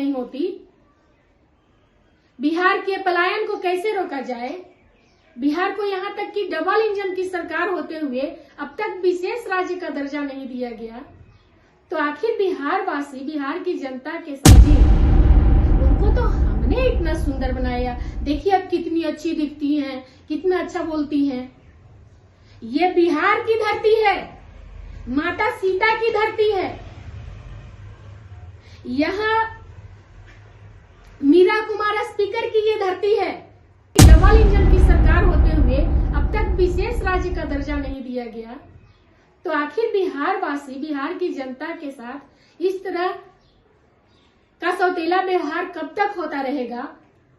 नहीं होती। बिहार के पलायन को कैसे रोका जाए। बिहार को यहाँ तक कि डबल इंजन की सरकार होते हुए अब तक विशेष राज्य का दर्जा नहीं दिया गया। तो आखिर बिहार वासी, बिहार की जनता के साथी, उनको तो हमने इतना सुंदर बनाया। देखिए अब कितनी अच्छी दिखती हैं, कितना अच्छा बोलती हैं। ये बिहार की धरती है, माता सीता की धरती है। यहाँ मीरा कुमार स्पीकर की ये धरती है। डबल इंजन की सरकार होते हुए अब तक विशेष राज्य का दर्जा नहीं दिया गया। तो आखिर बिहार वासी, बिहार की जनता के साथ इस तरह का सौतेला व्यवहार कब तक होता रहेगा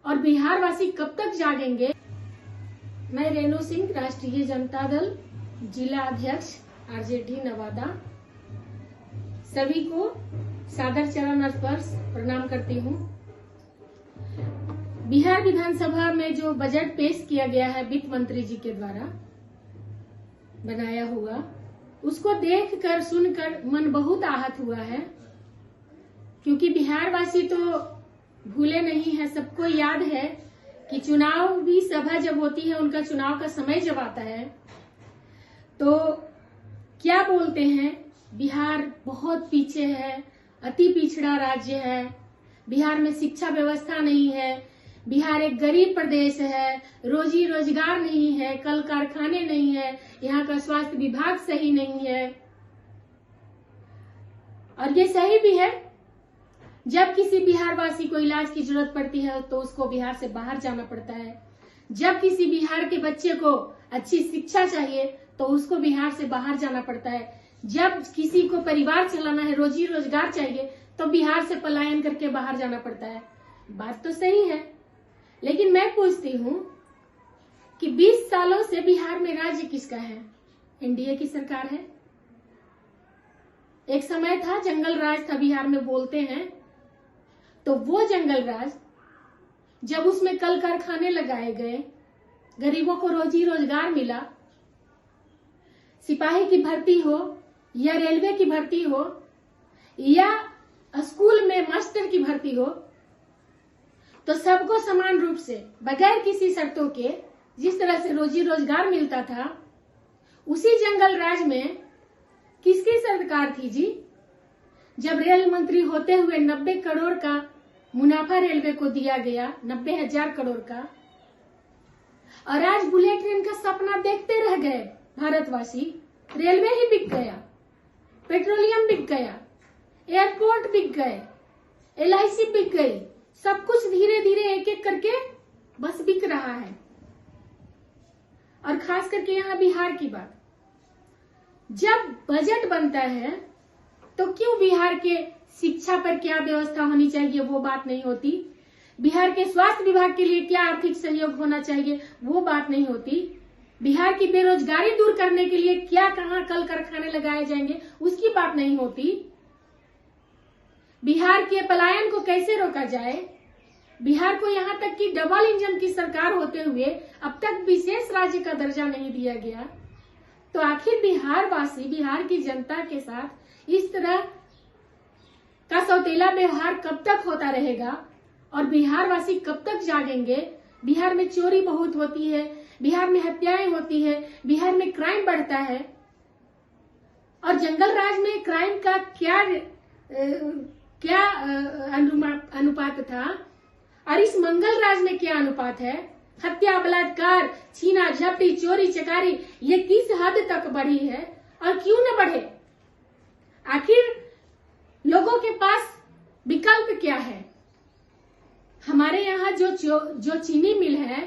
और बिहार वासी कब तक जागेंगे। मैं रेणु सिंह, राष्ट्रीय जनता दल जिला अध्यक्ष आरजेडी नवादा, सभी को सादर चरण स्पर्श प्रणाम करती हूँ। बिहार विधानसभा में जो बजट पेश किया गया है वित्त मंत्री जी के द्वारा बनाया हुआ, उसको देखकर सुनकर मन बहुत आहत हुआ है। क्योंकि बिहार वासी तो भूले नहीं है, सबको याद है कि चुनावी सभा जब होती है, उनका चुनाव का समय जब आता है तो क्या बोलते हैं, बिहार बहुत पीछे है, अति पिछड़ा राज्य है, बिहार में शिक्षा व्यवस्था नहीं है, बिहार एक गरीब प्रदेश है, रोजी रोजगार नहीं है, कल कारखाने नहीं है, यहाँ का स्वास्थ्य विभाग सही नहीं है। और ये सही भी है। जब किसी बिहार वासी को इलाज की जरूरत पड़ती है तो उसको बिहार से बाहर जाना पड़ता है। जब किसी बिहार के बच्चे को अच्छी शिक्षा चाहिए तो उसको बिहार से बाहर जाना पड़ता है। जब किसी को परिवार चलाना है, रोजी रोजगार चाहिए, तो बिहार से पलायन करके बाहर जाना पड़ता है। बात तो सही है, लेकिन मैं पूछती हूँ कि 20 सालों से बिहार में राज्य किसका है? एनडीए की सरकार है। एक समय था जंगल राज था बिहार में, बोलते हैं तो वो जंगल राज जब उसमें कल कारखाने लगाए गए, गरीबों को रोजी रोजगार मिला, सिपाही की भर्ती हो या रेलवे की भर्ती हो या स्कूल में मास्टर की भर्ती हो, तो सबको समान रूप से बगैर किसी शर्तों के जिस तरह से रोजी रोजगार मिलता था, उसी जंगल राज में किसकी सरकार थी जी? जब रेल मंत्री होते हुए 90 करोड़ का मुनाफा रेलवे को दिया गया, 90,000 करोड़ का, और आज बुलेट ट्रेन का सपना देखते रह गए भारतवासी। रेलवे ही बिक गया, पेट्रोलियम बिक गया, एयरपोर्ट बिक गए, LIC बिक गई, सब कुछ धीरे धीरे एक एक करके बस बिक रहा है। और खास करके यहाँ बिहार की बात, जब बजट बनता है तो क्यों बिहार के शिक्षा पर क्या व्यवस्था होनी चाहिए वो बात नहीं होती, बिहार के स्वास्थ्य विभाग के लिए क्या आर्थिक सहयोग होना चाहिए वो बात नहीं होती, बिहार की बेरोजगारी दूर करने के लिए क्या कहाँ कल कारखाने लगाए जाएंगे उसकी बात नहीं होती, बिहार के पलायन को कैसे रोका जाए। बिहार को यहाँ तक कि डबल इंजन की सरकार होते हुए अब तक विशेष राज्य का दर्जा नहीं दिया गया। तो आखिर बिहार वासी, बिहार की जनता के साथ इस तरह का सौतेला व्यवहार कब तक होता रहेगा और बिहार वासी कब तक जागेंगे। बिहार में चोरी बहुत होती है, बिहार में हत्याएं होती है, बिहार में क्राइम बढ़ता है। और जंगल राज में क्राइम का क्या अनुपात था और इस मंगल राज में क्या अनुपात है? हत्या, बलात्कार, छीना झपटी, चोरी चकारी, ये किस हद तक बढ़ी है और क्यों न बढ़े? आखिर लोगों के पास विकल्प क्या है? हमारे यहाँ जो चीनी मिल है,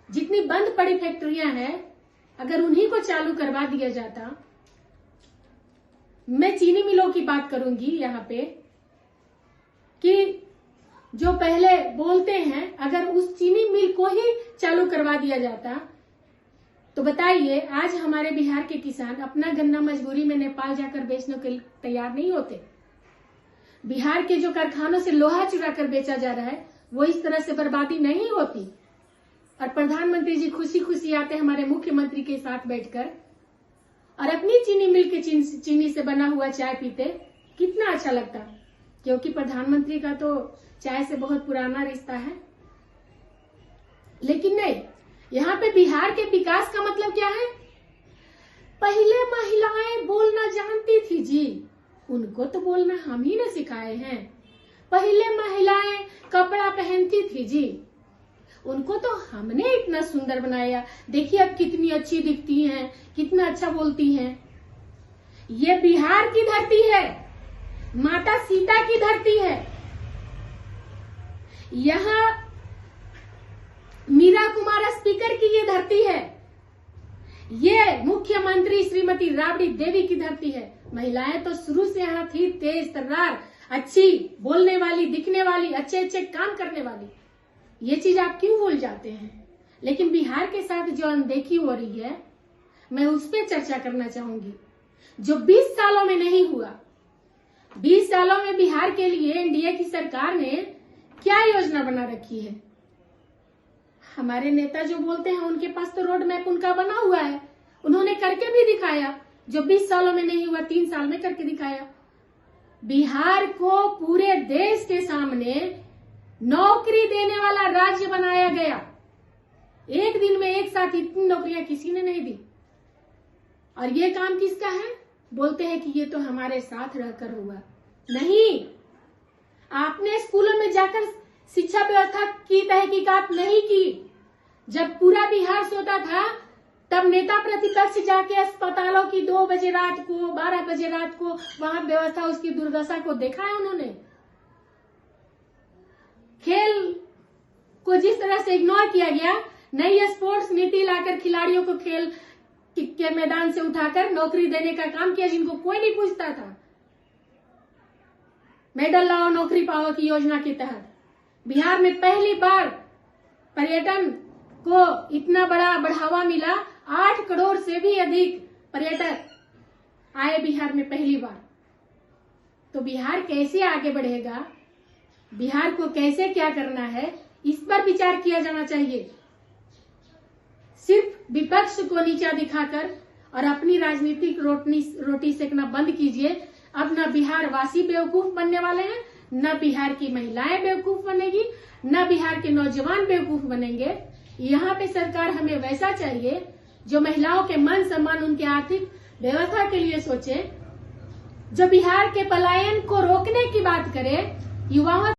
जितनी बंद पड़ी फैक्ट्रियां हैं, अगर उन्हीं को चालू करवा दिया जाता। मैं चीनी मिलों की बात करूंगी यहाँ पे कि जो पहले बोलते हैं, अगर उस चीनी मिल को ही चालू करवा दिया जाता तो बताइए आज हमारे बिहार के किसान अपना गन्ना मजबूरी में नेपाल जाकर बेचने के लिए तैयार नहीं होते। बिहार के जो कारखानों से लोहा चुरा कर बेचा जा रहा है वो इस तरह से बर्बादी नहीं होती। और प्रधानमंत्री जी खुशी खुशी आते हमारे मुख्यमंत्री के साथ बैठकर और अपनी चीनी मिल के चीनी से बना हुआ चाय पीते, कितना अच्छा लगता। क्योंकि प्रधानमंत्री का तो चाय से बहुत पुराना रिश्ता है। लेकिन नहीं, यहाँ पे बिहार के विकास का मतलब क्या है? पहले महिलाएं बोलना जानती थी जी, उनको तो बोलना हम ही ने सिखाए हैं। पहले महिलाएं कपड़ा पहनती थी जी, उनको तो हमने इतना सुंदर बनाया। देखिए अब कितनी अच्छी दिखती हैं, कितना अच्छा बोलती हैं। ये बिहार की धरती है, माता सीता की धरती है। यहाँ मीरा कुमार स्पीकर की ये धरती है। ये मुख्यमंत्री श्रीमती राबड़ी देवी की धरती है। महिलाएं तो शुरू से यहाँ थी, तेज तर्रार, अच्छी बोलने वाली, दिखने वाली, अच्छे अच्छे काम करने वाली। ये चीज आप क्यों भूल जाते हैं? लेकिन बिहार के साथ जो अनदेखी हो रही है, मैं उस पर चर्चा करना चाहूंगी, जो 20 सालों में नहीं हुआ। 20 सालों में बिहार के लिए एनडीए की सरकार ने क्या योजना बना रखी है? हमारे नेता जो बोलते हैं उनके पास तो रोड मैप उनका बना हुआ है, उन्होंने करके भी दिखाया। जो 20 सालों में नहीं हुआ, 3 साल में करके दिखाया। बिहार को पूरे देश के सामने नौकरी देने वाला राज्य बनाया गया। एक दिन में एक साथ इतनी नौकरियां किसी ने नहीं दी। और ये काम किसका है? बोलते हैं कि ये तो हमारे साथ रहकर हुआ। नहीं, आपने स्कूलों में जाकर शिक्षा व्यवस्था की तहकीकात नहीं की। जब पूरा बिहार सोता था, तब नेता प्रतिपक्ष जाके अस्पतालों की 2 बजे रात को, 12 बजे रात को वहां व्यवस्था, उसकी दुर्दशा को देखा है उन्होंने। खेल को जिस तरह से इग्नोर किया गया, नई स्पोर्ट्स नीति लाकर खिलाड़ियों को खेल के मैदान से उठाकर नौकरी देने का काम किया, जिनको कोई नहीं पूछता था। मेडल लाओ नौकरी पाओ की योजना के तहत बिहार में पहली बार पर्यटन को इतना बड़ा बढ़ावा मिला। 8 करोड़ से भी अधिक पर्यटक आए बिहार में पहली बार। तो बिहार कैसे आगे बढ़ेगा, बिहार को कैसे क्या करना है, इस पर विचार किया जाना चाहिए। सिर्फ विपक्ष को नीचा दिखाकर और अपनी राजनीतिक रोटी सेकना बंद कीजिए। अब न बिहार वासी बेवकूफ बनने वाले हैं, न बिहार की महिलाएं बेवकूफ बनेगी, न बिहार के नौजवान बेवकूफ बनेंगे। यहाँ पे सरकार हमें वैसा चाहिए जो महिलाओं के मन सम्मान, उनके आर्थिक व्यवस्था के लिए सोचे, जो बिहार के पलायन को रोकने की बात करे, युवाओं